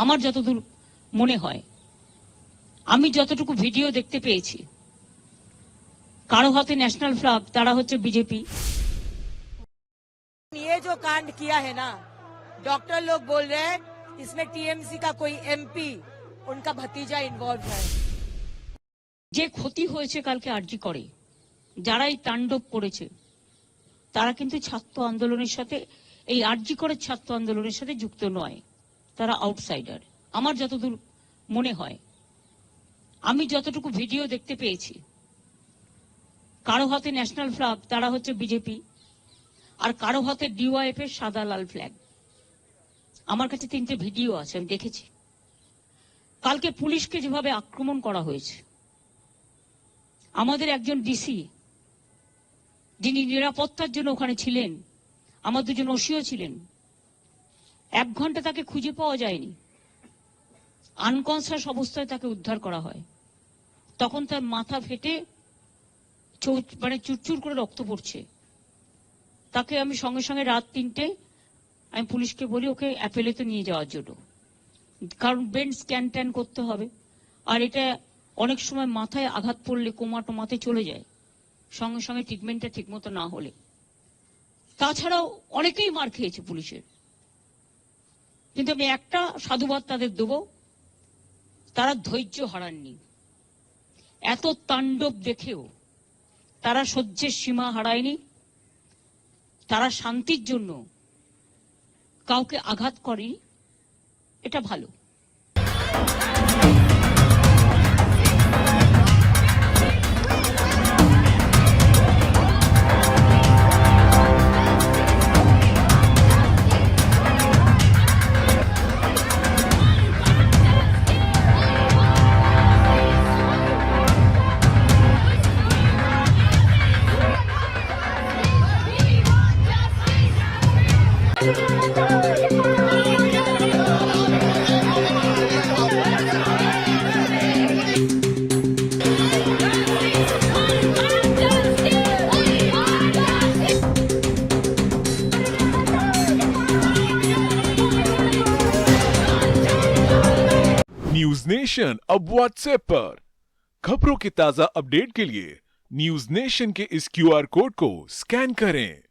আমার যতদূর মনে হয়, আমি যতটুকু ভিডিও দেখতে পেয়েছি, কারো হাতে ন্যাশনাল ফ্ল্যাগ, তারা হচ্ছে বিজেপি। ये जो कांड किया है ना, डॉक्टर लोग बोल रहे हैं इसमें टीएमसी का कोई एमपी, उनका भतीजा इन्वॉल्व है। যে ক্ষতি হয়েছে কালকে আরজি করে, যারা এই তাণ্ডব করেছে, তারা কিন্তু ছাত্র আন্দোলনের সাথে, এই আরজি করে ছাত্র আন্দোলনের সাথে যুক্ত নয়, তারা আউটসাইডার। আমার যতদূর মনে হয়, আমি যতটুকু ভিডিও দেখতে পেয়েছি, কারো হাতে ন্যাশনাল ফ্ল্যাগ, তারা হচ্ছে বিজেপি, আর কারো হাতে ডিওয়াইএফ এর সাদা লাল ফ্ল্যাগ। আমার কাছে 3টে ভিডিও আছে, আমি দেখেছি। কালকে পুলিশকে যেভাবে আক্রমণ করা হয়েছে, আমাদের একজন ডিসি যিনি নিরাপত্তার জন্য ওখানে ছিলেন, আমার 2জন ওসিও ছিলেন, 1 ঘন্টা তাকে খুঁজে পাওয়া যায়নি। আনকনসাস অবস্থায় তাকে উদ্ধার করা হয়। তখন তার মাথা ফেটে মানে চুরচুর করে রক্ত পড়ছে। তাকে আমি সঙ্গে সঙ্গে রাত 3টে আমি পুলিশকে বলি ওকে অ্যাপেলেতে নিয়ে যাওয়ার জন্য, কারণ ব্রেন স্ক্যান ট্যান করতে হবে। আর এটা অনেক সময় মাথায় আঘাত পড়লে কোমা টোমাতে চলে যায়, সঙ্গে সঙ্গে ট্রিটমেন্টটা ঠিকমতো না হলে। তাছাড়াও অনেকেই মার খেয়েছে পুলিশের, কিন্তু আমি একটা সাধুবাদ তাদের দেবো, তারা ধৈর্য হারাননি। এত তাণ্ডব দেখেও তারা সহ্যের সীমা হারায়নি। তারা শান্তির জন্য কাউকে আঘাত করেনি, এটা ভালো। न्यूज नेशन अब व्हाट्सएप पर खबरों के ताजा अपडेट के लिए न्यूज नेशन के इस क्यूआर कोड को स्कैन करें।